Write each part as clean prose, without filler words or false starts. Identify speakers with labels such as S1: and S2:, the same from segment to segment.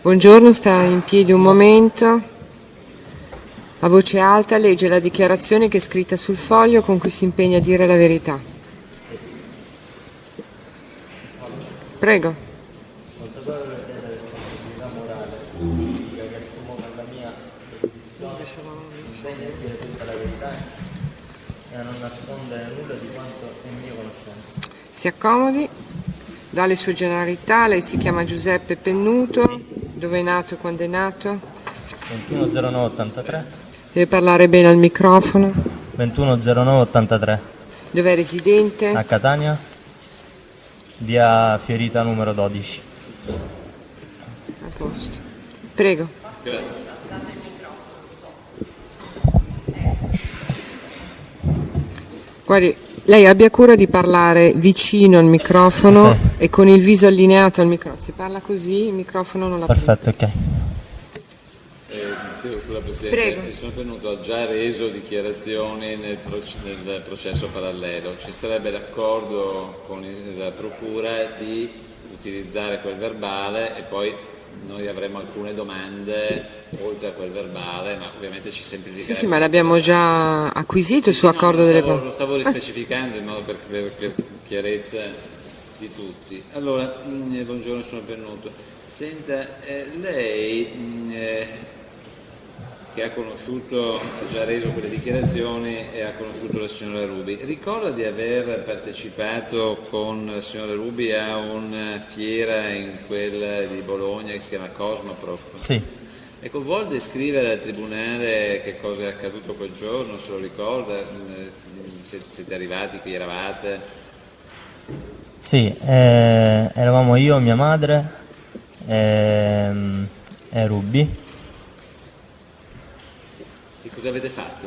S1: Buongiorno, sta in piedi un momento. A voce alta legge la dichiarazione che è scritta sul foglio con cui si impegna a dire la verità. Prego.
S2: Consapevole della responsabilità morale, significa che assumo per la mia posizione l'impegno a dire tutta la verità e a non nascondere nulla di quanto è mia conoscenza.
S1: Si accomodi. Dalle sue generalità, lei si chiama Giuseppe Pennuto.
S2: Sì.
S1: Dove è nato e quando è nato?
S2: 210983.
S1: Deve parlare bene al microfono.
S2: 210983.
S1: Dove è residente?
S2: A Catania, via Fiorita numero 12.
S1: A posto. Prego.
S3: Grazie.
S1: Guardi, lei abbia cura di parlare vicino al microfono
S2: Ok.
S1: e con il viso allineato al microfono. Se parla così, il microfono non la
S2: Perfetto, ok.
S3: Scusa Presidente,
S1: Prego.
S3: sono venuto, ha già reso dichiarazioni nel processo parallelo. Ci sarebbe l'accordo con la Procura di utilizzare quel verbale e poi noi avremo alcune domande oltre a quel verbale, ma ovviamente ci semplificherà.
S1: Sì, ma l'abbiamo già acquisito il suo accordo delle
S3: Lo stavo rispecificando in modo per chiarezza di tutti. Allora, buongiorno, sono venuto. Senta, lei che ha conosciuto, ha già reso quelle dichiarazioni e ha conosciuto la signora Ruby, ricorda di aver partecipato con la signora Ruby a una fiera in quella di Bologna che si chiama Cosmoprof?
S2: Sì.
S3: Ecco, vuol descrivere al Tribunale che cosa è accaduto quel giorno, se lo ricorda, se siete arrivati, qui eravate?
S2: Sì, eravamo io, mia madre e Ruby.
S3: E cosa avete fatto?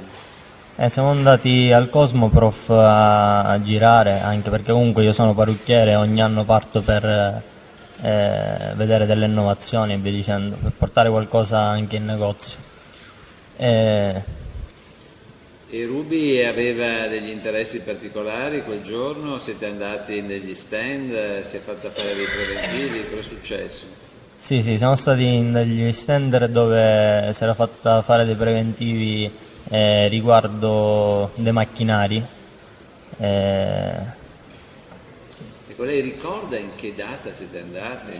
S2: Siamo andati al Cosmoprof a girare, anche perché comunque io sono parrucchiere e ogni anno parto per vedere delle innovazioni e via dicendo, per portare qualcosa anche in negozio.
S3: E Ruby aveva degli interessi particolari quel giorno? Siete andati negli stand? Si è fatta fare dei preventivi? Cosa è successo?
S2: Sì, siamo stati in degli stand dove si era fatta fare dei preventivi riguardo dei macchinari.
S3: Ecco, lei ricorda in che data siete andati?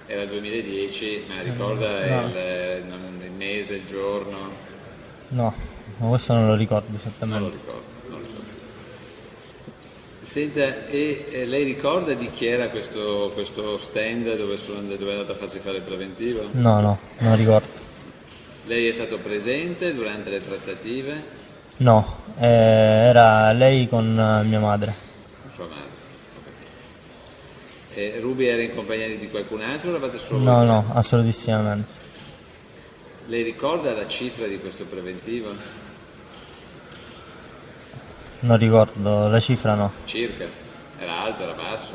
S3: Era il 2010, ma ricorda
S2: No.
S3: il mese, il giorno?
S2: No, ma questo non lo ricordo
S3: Non lo
S2: esattamente.
S3: ricordo, non lo so. Senta, e lei ricorda di chi era questo stand dove è andata a farsi fare il preventivo?
S2: No, non ricordo.
S3: Lei è stato presente durante le trattative?
S2: No, era lei con mia madre.
S3: Sua madre. E Ruby era in compagnia di qualcun altro o eravate solo?
S2: No, assolutissimamente.
S3: Lei ricorda la cifra di questo preventivo?
S2: Non ricordo, la cifra no.
S3: Circa? Era alto, era basso?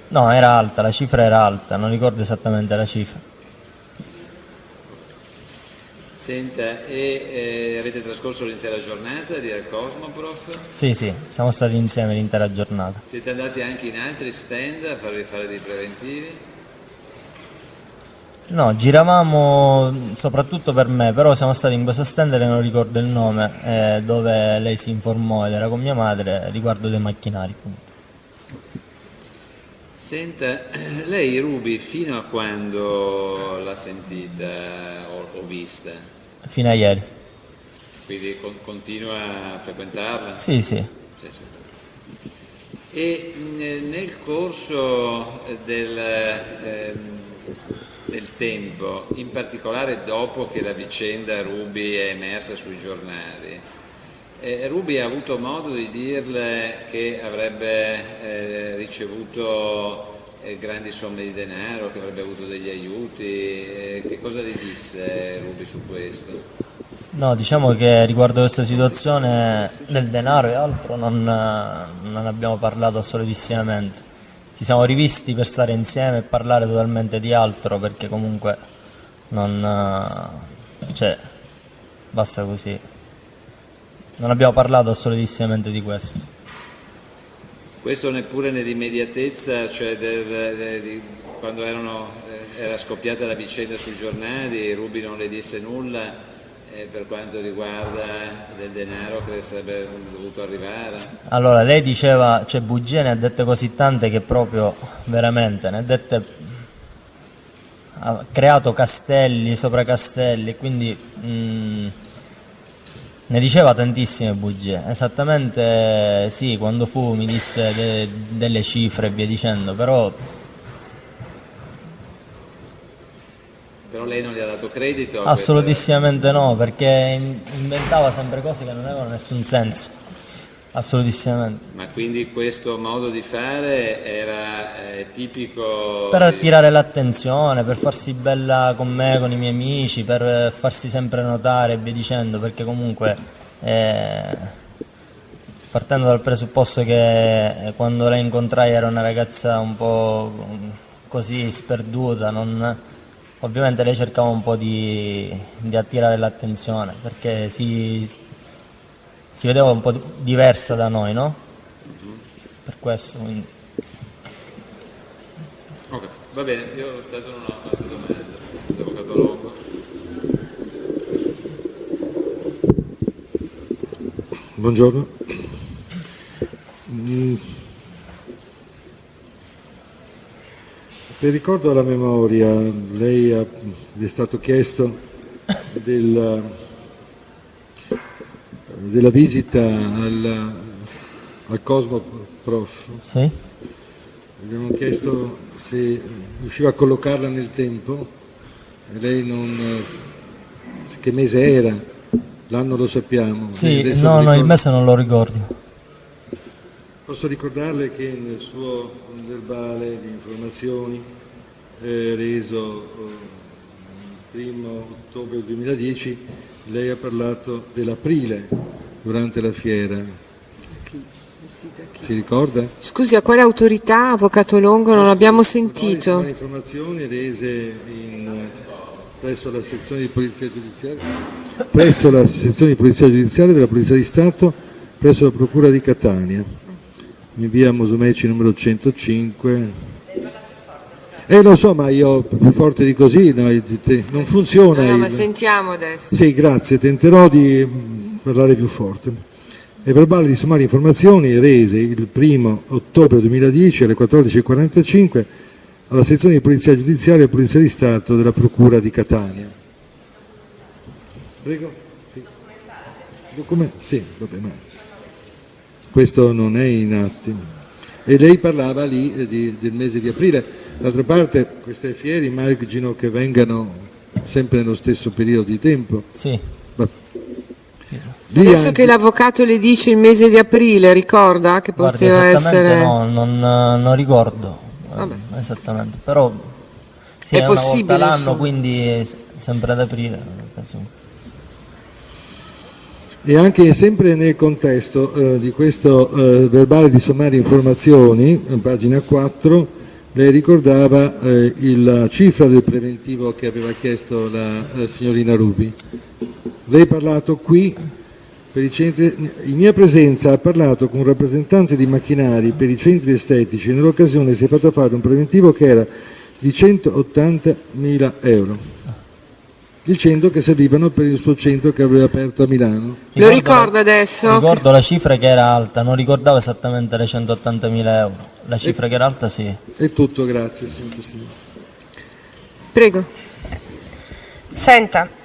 S2: No, era alta, la cifra era alta, non ricordo esattamente la cifra.
S3: Senta, e avete trascorso l'intera giornata di al Cosmoprof?
S2: Sì, siamo stati insieme l'intera giornata.
S3: Siete andati anche in altri stand a farvi fare dei preventivi?
S2: No, giravamo soprattutto per me, però siamo stati in questo stand e non ricordo il nome, dove lei si informò ed era con mia madre riguardo dei macchinari.
S3: Senta, lei Ruby fino a quando l'ha sentita o vista?
S2: Fino a ieri.
S3: Quindi continua a frequentarla?
S2: Sì.
S3: Sì, sì. E nel corso del tempo, in particolare dopo che la vicenda Ruby è emersa sui giornali, Ruby ha avuto modo di dirle che avrebbe ricevuto grandi somme di denaro, che avrebbe avuto degli aiuti? Che cosa le disse Ruby su questo?
S2: No, diciamo che riguardo questa situazione del denaro e altro non abbiamo parlato assolutissimamente. Ci siamo rivisti per stare insieme e parlare totalmente di altro, perché comunque basta così. Non abbiamo parlato assolutissimamente di questo.
S3: questo neppure nell'immediatezza, cioè quando era scoppiata la vicenda sui giornali, Ruby non le disse nulla per quanto riguarda del denaro che le sarebbe dovuto arrivare.
S2: Allora, lei diceva, cioè bugie ne ha dette così tante che proprio veramente ne ha dette, ha creato castelli sopra castelli, quindi ne diceva tantissime bugie. Esattamente sì, quando mi disse delle cifre e via dicendo, però
S3: lei non gli ha dato credito?
S2: Assolutissimamente no, perché inventava sempre cose che non avevano nessun senso. Assolutissimamente.
S3: Ma quindi questo modo di fare era tipico?
S2: Per attirare l'attenzione, per farsi bella con me, con i miei amici, per farsi sempre notare e via dicendo, perché comunque partendo dal presupposto che quando la incontrai era una ragazza un po' così sperduta, ovviamente lei cercava un po' di attirare l'attenzione, perché si vedeva un po' diversa da noi, no? Per questo, quindi.
S3: Ok, va bene, io ho stato una domanda, l'avvocato Longo.
S4: Buongiorno. Per ricordo alla memoria, lei gli è stato chiesto della visita al Cosmo Prof.
S2: Sì?
S4: Abbiamo chiesto se riusciva a collocarla nel tempo, e lei che mese era, l'anno lo sappiamo.
S2: Sì, no, il mese non lo ricordo.
S4: Posso ricordarle che nel suo verbale di informazioni reso il 1° ottobre 2010 lei ha parlato dell'aprile durante la fiera. Si ricorda?
S1: Scusi, a quale autorità, avvocato Longo? Non abbiamo sentito.
S4: Le informazioni rese presso la sezione di polizia giudiziaria della Polizia di Stato presso la Procura di Catania, in via Musumeci numero 105. Lo so, ma io più forte di così non funziona.
S1: No, ma sentiamo adesso.
S4: Sì, grazie, tenterò di parlare più forte. È verbale di sommarie informazioni rese il 1° ottobre 2010 alle 14:45 alla sezione di polizia giudiziaria e Polizia di Stato della Procura di Catania. Prego? Sì. Sì, vabbè, ma questo non è in atti. E lei parlava lì del mese di aprile. D'altra parte queste fiere immagino che vengano sempre nello stesso periodo di tempo.
S2: Sì.
S1: Adesso che l'avvocato le dice il mese di aprile, ricorda che poteva essere...
S2: No, non ricordo. Vabbè. Esattamente, però sì, è una volta l'anno, insomma. Quindi sempre ad aprile, penso.
S4: E anche sempre nel contesto di questo verbale di sommarie informazioni, pagina 4, lei ricordava la cifra del preventivo che aveva chiesto la signorina Ruby. Lei ha parlato qui, in mia presenza ha parlato con un rappresentante di macchinari per i centri estetici e nell'occasione si è fatto fare un preventivo che era di 180.000 euro, dicendo che servivano per il suo centro che aveva aperto a Milano.
S1: Lo ricordo adesso?
S2: Ricordo la cifra che era alta, non ricordavo esattamente le 180.000 euro. La cifra che era alta, sì.
S4: È tutto, grazie signor Presidente.
S1: Prego.
S5: Senta,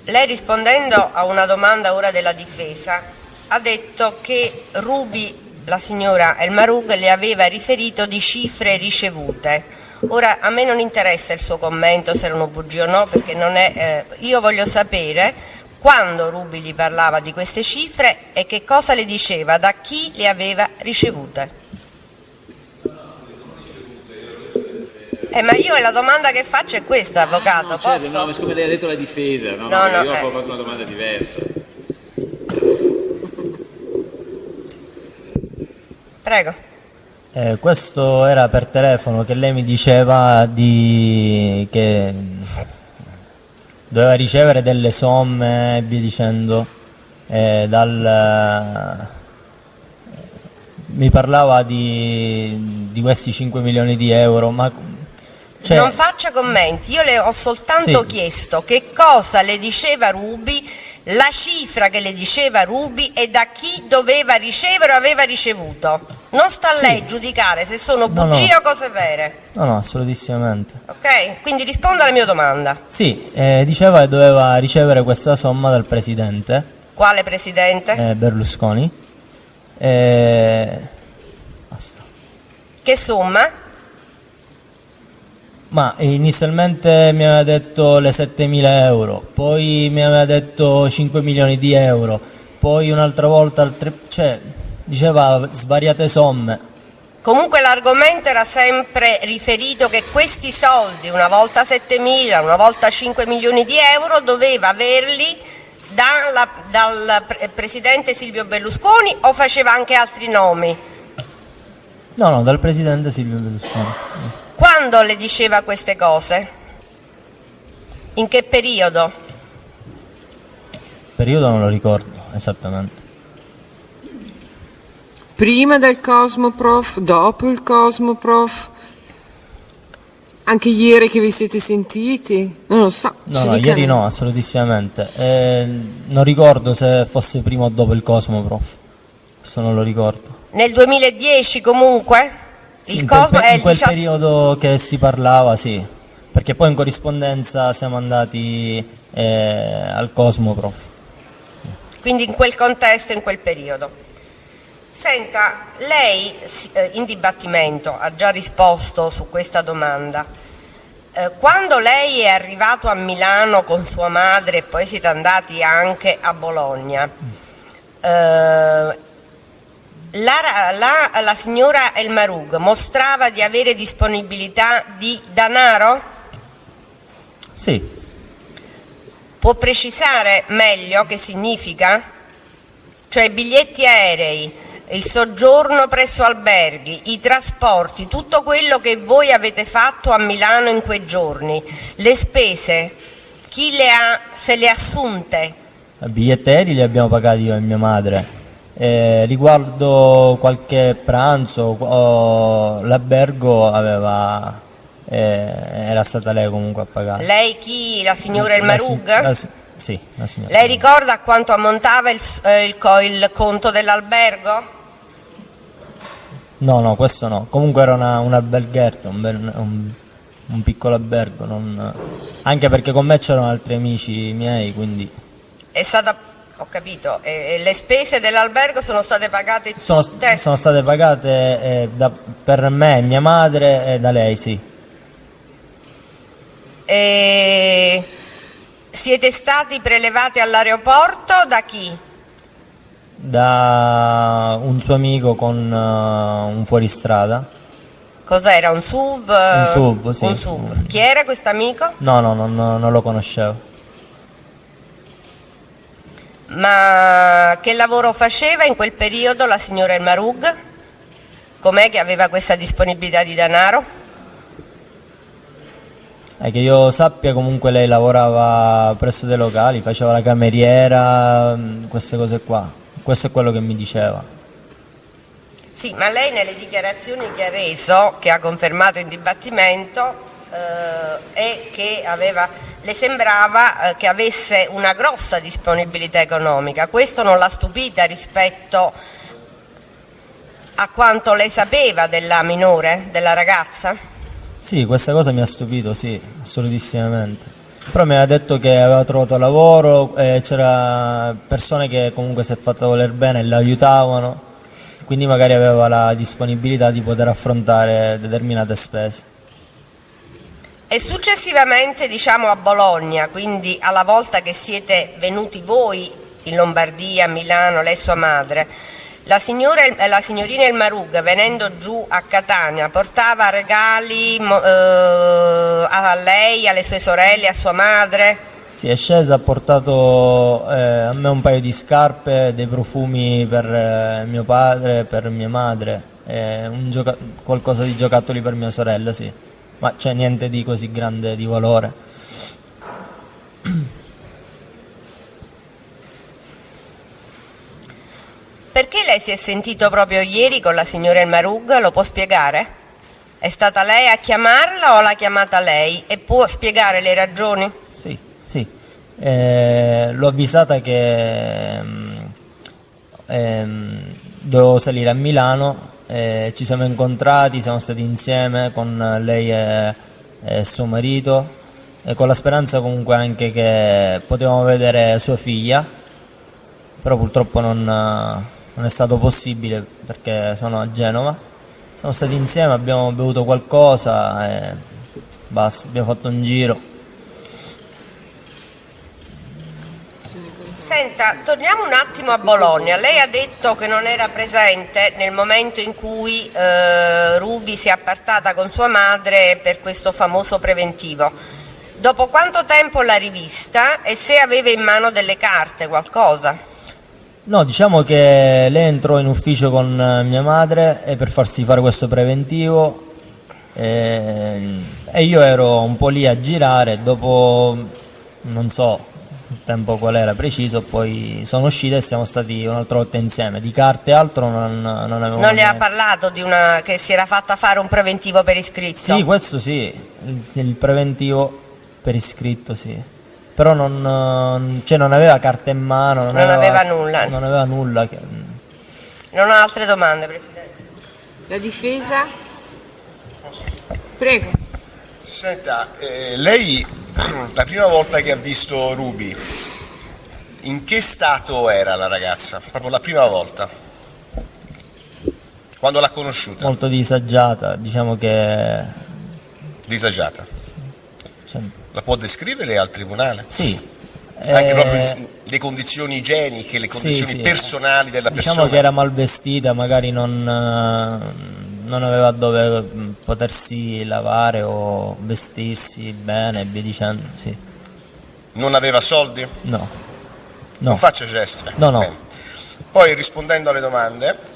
S5: lei rispondendo a una domanda ora della difesa ha detto che Ruby, la signora El Maroug, le aveva riferito di cifre ricevute. Ora a me non interessa il suo commento se erano bugie o no, perché non è, io voglio sapere quando Ruby gli parlava di queste cifre e che cosa le diceva, da chi le aveva ricevute. Ma io la domanda che faccio è questa, avvocato.
S3: No, certo, no, ma siccome lei ha detto la difesa, io ho fatto una domanda diversa.
S5: Prego.
S2: Questo era per telefono che lei mi diceva che doveva ricevere delle somme e via dicendo. mi parlava di questi 5 milioni di euro, ma cioè,
S5: non faccia commenti, io le ho soltanto
S2: sì.
S5: chiesto che cosa le diceva Ruby, la cifra che le diceva Ruby e da chi doveva ricevere o aveva ricevuto. Non sta a
S2: Sì.
S5: lei giudicare se sono
S2: No,
S5: bugie
S2: no.
S5: o cose vere.
S2: No, assolutissimamente.
S5: Ok? Quindi risponda alla mia domanda.
S2: Sì, diceva che doveva ricevere questa somma dal presidente
S5: Quale presidente?
S2: Berlusconi. Basta.
S5: Che somma?
S2: Ma inizialmente mi aveva detto le 7.000 euro, poi mi aveva detto 5 milioni di euro, poi un'altra volta, cioè diceva svariate somme.
S5: Comunque l'argomento era sempre riferito che questi soldi, una volta 7.000, una volta 5 milioni di euro, doveva averli dal presidente Silvio Berlusconi o faceva anche altri nomi?
S2: No, dal presidente Silvio Berlusconi.
S5: Quando le diceva queste cose? In che periodo?
S2: Periodo non lo ricordo esattamente.
S1: Prima del Cosmoprof, dopo il Cosmoprof, anche ieri che vi siete sentiti? Non lo so. ci
S2: No,
S1: dicano.
S2: ieri no, assolutissimamente. Non ricordo se fosse prima o dopo il Cosmoprof. Questo non lo ricordo.
S5: Nel 2010 comunque?
S2: Sì,
S5: Il
S2: in
S5: Cosmo è
S2: in
S5: il
S2: quel
S5: 17
S2: periodo che si parlava, sì, perché poi in corrispondenza siamo andati al Cosmoprof.
S5: quindi in quel contesto, in quel periodo. Senta, lei in dibattimento ha già risposto su questa domanda. Quando lei è arrivato a Milano con sua madre e poi siete andati anche a Bologna, la signora El Marug mostrava di avere disponibilità di denaro?
S2: Sì,
S5: Può precisare meglio che significa? Cioè i biglietti aerei, il soggiorno presso alberghi, i trasporti, tutto quello che voi avete fatto a Milano in quei giorni, le spese, chi le ha, se le ha assunte?
S2: i biglietti aerei li abbiamo pagati io e mia madre. Riguardo qualche pranzo, l'albergo era stata lei comunque a pagare.
S5: Lei chi? La signora El Marug?
S2: Sì, la signora.
S5: Lei ricorda a quanto ammontava il conto dell'albergo?
S2: No, questo no. Comunque era un alberghetto, un piccolo albergo. Anche perché con me c'erano altri amici miei, quindi
S5: È stata, ho capito, e le spese dell'albergo sono state pagate
S2: sono
S5: tutte?
S2: state pagate per me e mia madre e da lei, sì.
S5: E siete stati prelevati all'aeroporto da chi?
S2: Da un suo amico con un fuoristrada.
S5: Cos'era, un SUV?
S2: Un SUV, sì.
S5: Un SUV. Chi era questo amico?
S2: No, non lo conoscevo.
S5: Ma che lavoro faceva in quel periodo la signora El Marug? Com'è che aveva questa disponibilità di denaro?
S2: Che io sappia, comunque lei lavorava presso dei locali, faceva la cameriera, queste cose qua. Questo è quello che mi diceva.
S5: Sì, ma lei nelle dichiarazioni che ha reso, che ha confermato in dibattimento, è che le sembrava che avesse una grossa disponibilità economica. Questo non l'ha stupita rispetto a quanto lei sapeva della minore, della ragazza?
S2: Sì, questa cosa mi ha stupito, sì, assolutissimamente. Però mi ha detto che aveva trovato lavoro, c'era persone che comunque si è fatta voler bene e l'aiutavano, quindi magari aveva la disponibilità di poter affrontare determinate spese.
S5: E successivamente, diciamo, a Bologna, quindi alla volta che siete venuti voi in Lombardia, a Milano, lei e sua madre, la signorina El Marug, venendo giù a Catania, portava regali a lei, alle sue sorelle, a sua madre?
S2: Sì, è scesa, ha portato a me un paio di scarpe, dei profumi per mio padre, per mia madre, qualcosa di giocattoli per mia sorella, sì. Ma c'è niente di così grande di valore.
S5: si è sentito proprio ieri con la signora El Marug, lo può spiegare? È stata lei a chiamarla o l'ha chiamata lei? E può spiegare le ragioni?
S2: Sì, sì. L'ho avvisata che dovevo salire a Milano, ci siamo incontrati, siamo stati insieme con lei e suo marito, e con la speranza comunque anche che potevamo vedere sua figlia, però purtroppo non è stato possibile perché sono a Genova. Siamo stati insieme, abbiamo bevuto qualcosa e basta, abbiamo fatto un giro.
S5: Senta, torniamo un attimo a Bologna. Lei ha detto che non era presente nel momento in cui Ruby si è appartata con sua madre per questo famoso preventivo. Dopo quanto tempo l'ha rivista e se aveva in mano delle carte, qualcosa?
S2: No, diciamo che lei entrò in ufficio con mia madre per farsi fare questo preventivo, e io ero un po' lì a girare. Dopo non so il tempo qual era preciso, poi sono uscita e siamo stati un'altra volta insieme. Di carte e altro non avevo.
S5: Non le ha parlato di una che si era fatta fare un preventivo per iscritto?
S2: Sì, questo sì, il preventivo per iscritto sì. Però non aveva carte in mano, non
S5: aveva nulla.
S2: Non aveva nulla.
S5: Non ha altre domande, Presidente.
S1: La difesa? Prego.
S6: Senta, lei la prima volta che ha visto Ruby, in che stato era la ragazza? Proprio la prima volta? Quando l'ha conosciuta?
S2: Molto disagiata, diciamo che.
S6: Disagiata.
S2: Cioè,
S6: La può descrivere al tribunale?
S2: sì.
S6: Anche proprio le condizioni igieniche, le condizioni
S2: sì.
S6: personali della
S2: Diciamo
S6: persona?
S2: che era mal vestita, magari non aveva dove potersi lavare o vestirsi bene e via dicendo, sì.
S6: Non aveva soldi?
S2: No.
S6: Non faccia gesti.
S2: No.
S6: Bene. Poi rispondendo alle domande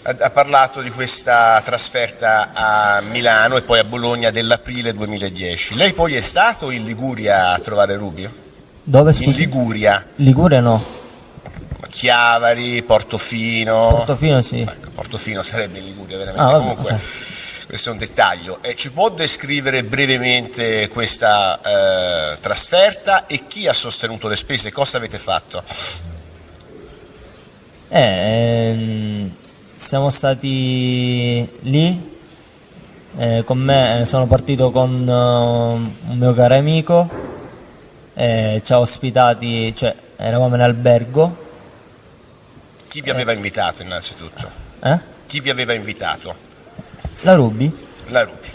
S6: ha parlato di questa trasferta a Milano e poi a Bologna dell'aprile 2010. Lei poi è stato in Liguria a trovare Ruby?
S2: Dove, scusi?
S6: In Liguria.
S2: Liguria no.
S6: Chiavari, Portofino.
S2: Portofino sì.
S6: Ecco, Portofino sarebbe in Liguria veramente.
S2: Vabbè,
S6: Comunque questo è un dettaglio. Ci può descrivere brevemente questa trasferta e chi ha sostenuto le spese? Cosa avete fatto?
S2: Siamo stati lì, con me sono partito con un mio caro amico, ci ha ospitati, cioè eravamo in albergo.
S6: Chi vi aveva invitato innanzitutto? Chi vi aveva invitato?
S2: La Ruby,
S6: La Ruby.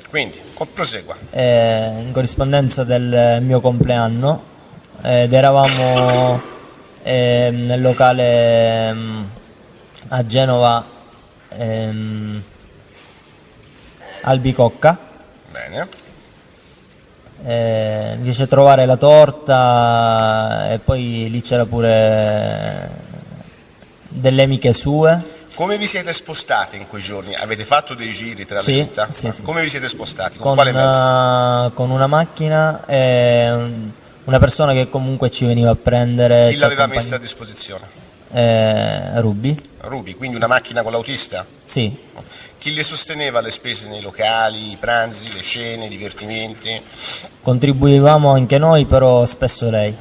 S6: Quindi, prosegua.
S2: in corrispondenza del mio compleanno, ed eravamo nel locale a Genova, Albicocca.
S6: Bene.
S2: Mi fece trovare la torta e poi lì c'era pure delle amiche sue.
S6: Come vi siete spostati in quei giorni? Avete fatto dei giri tra le
S2: Sì,
S6: città?
S2: sì.
S6: Come vi siete spostati? Con quale mezzo?
S2: Con una macchina e una persona che comunque ci veniva a prendere.
S6: Chi l'aveva messa a disposizione?
S2: Ruby.
S6: Ruby, quindi una macchina con l'autista?
S2: Sì.
S6: Chi le sosteneva le spese nei locali, i pranzi, le cene, i divertimenti?
S2: Contribuivamo anche noi, però spesso lei.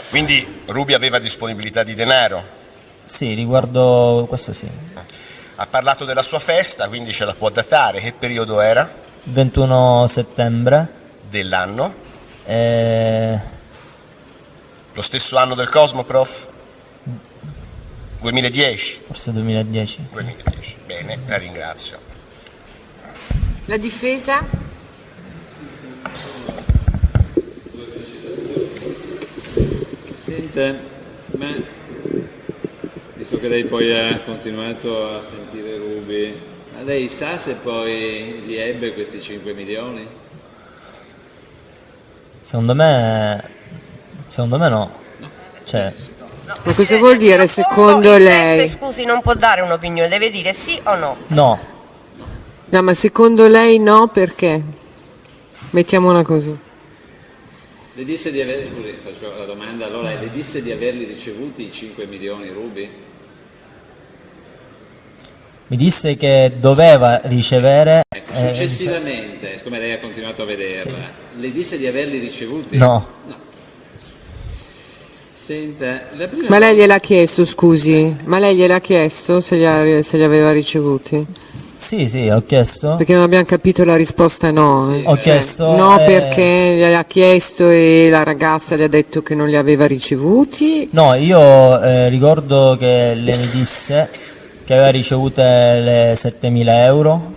S6: Quindi Ruby aveva disponibilità di denaro?
S2: Sì, riguardo questo sì.
S6: Ha parlato della sua festa, quindi ce la può datare. Che periodo era?
S2: 21 settembre.
S6: Dell'anno?
S2: Eh,
S6: Lo stesso anno del Cosmoprof? 2010?
S2: Forse 2010.
S6: 2010, bene, la ringrazio.
S1: La difesa?
S3: Senta, ma visto che lei poi ha continuato a sentire Ruby, ma lei sa se poi li ebbe questi 5 milioni?
S2: Secondo me no. Cioè,
S1: Ma cosa vuol dire secondo
S5: il
S1: lei?
S5: teste, scusi, non può dare un'opinione, deve dire sì o no.
S2: no.
S1: No, ma secondo lei no, perché? Mettiamola così.
S3: Le disse di aver, scusi, faccio la domanda, allora le disse di averli ricevuti i 5 milioni Ruby?
S2: Mi disse che doveva ricevere...
S3: Ecco, successivamente, siccome lei ha continuato a vederla, le disse di averli ricevuti?
S2: No.
S3: Senta, la prima
S1: Ma lei gliel'ha chiesto, scusi? Ma lei gliel'ha chiesto se li aveva ricevuti?
S2: Sì, ho chiesto.
S1: Perché non abbiamo capito la risposta no.
S2: Ho chiesto...
S1: No, perché gliel'ha chiesto e la ragazza le ha detto che non li aveva ricevuti.
S2: No, io ricordo che lei mi disse che aveva ricevute le 7.000 euro,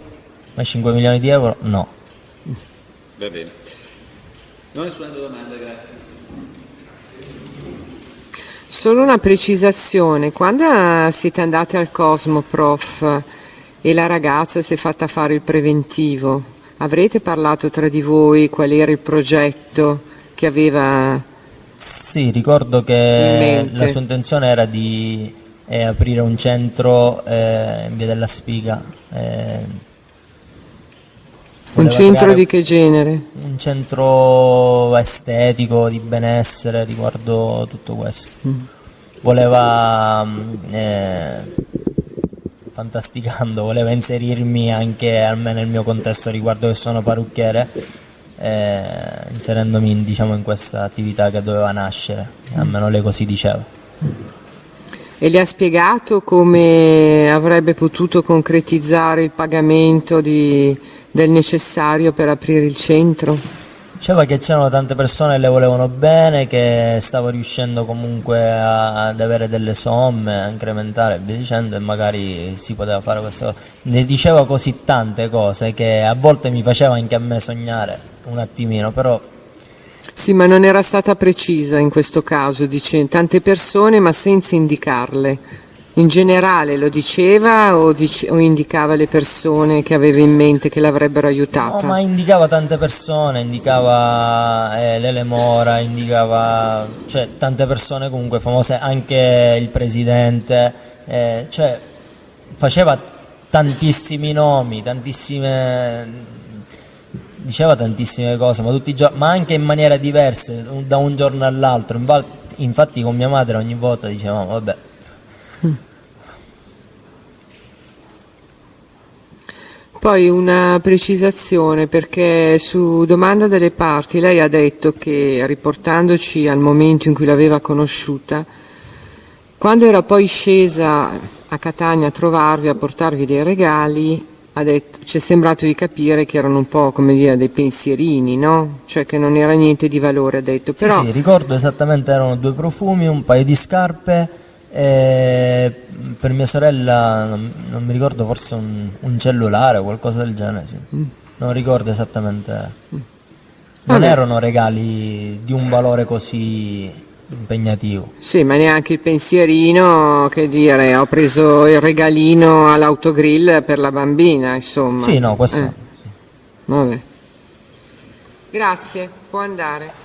S2: ma 5 milioni di euro no.
S3: Va bene. Non nessuna altra domanda, grazie.
S1: Solo una precisazione, quando siete andati al Cosmo, prof, e la ragazza si è fatta fare il preventivo, avrete parlato tra di voi qual era il progetto che aveva
S2: Sì, ricordo
S1: in
S2: che
S1: mente?
S2: la sua intenzione era di aprire un centro in via della Spiga.
S1: Un
S2: Voleva
S1: centro
S2: creare
S1: di che genere?
S2: un centro estetico, di benessere riguardo tutto questo. Voleva, fantasticando, voleva inserirmi anche almeno nel mio contesto riguardo che sono parrucchiere, inserendomi diciamo in questa attività che doveva nascere, almeno lei così diceva.
S1: E le ha spiegato come avrebbe potuto concretizzare il pagamento del necessario per aprire il centro?
S2: Diceva che c'erano tante persone che le volevano bene, che stavo riuscendo comunque ad avere delle somme, a incrementare e via dicendo, e magari si poteva fare questa cosa. Ne diceva così tante cose che a volte mi faceva anche a me sognare un attimino, però...
S1: Sì, ma non era stata precisa in questo caso, dice tante persone ma senza indicarle. In generale lo diceva o indicava le persone che aveva in mente che l'avrebbero aiutata?
S2: No, ma indicava tante persone, indicava Lele Mora, indicava cioè, tante persone comunque famose, anche il presidente, cioè faceva tantissimi nomi, diceva tantissime cose, ma tutti i giorni, ma anche in maniera diversa, da un giorno all'altro. Infatti con mia madre ogni volta dicevamo, vabbè.
S1: Poi una precisazione, perché su domanda delle parti lei ha detto che, riportandoci al momento in cui l'aveva conosciuta, quando era poi scesa a Catania a trovarvi, a portarvi dei regali, ha detto, ci è sembrato di capire che erano un po' come dire dei pensierini, no? Cioè che non era niente di valore, ha detto. Però...
S2: Sì, ricordo esattamente, erano 2 profumi, un paio di scarpe, per mia sorella non mi ricordo, forse un cellulare o qualcosa del genere, sì. Non ricordo esattamente. Non erano regali di un valore così impegnativo.
S1: Sì, ma neanche il pensierino, che dire, ho preso il regalino all'autogrill per la bambina, insomma.
S2: Sì, no, questo...
S1: Vabbè. Grazie, può andare.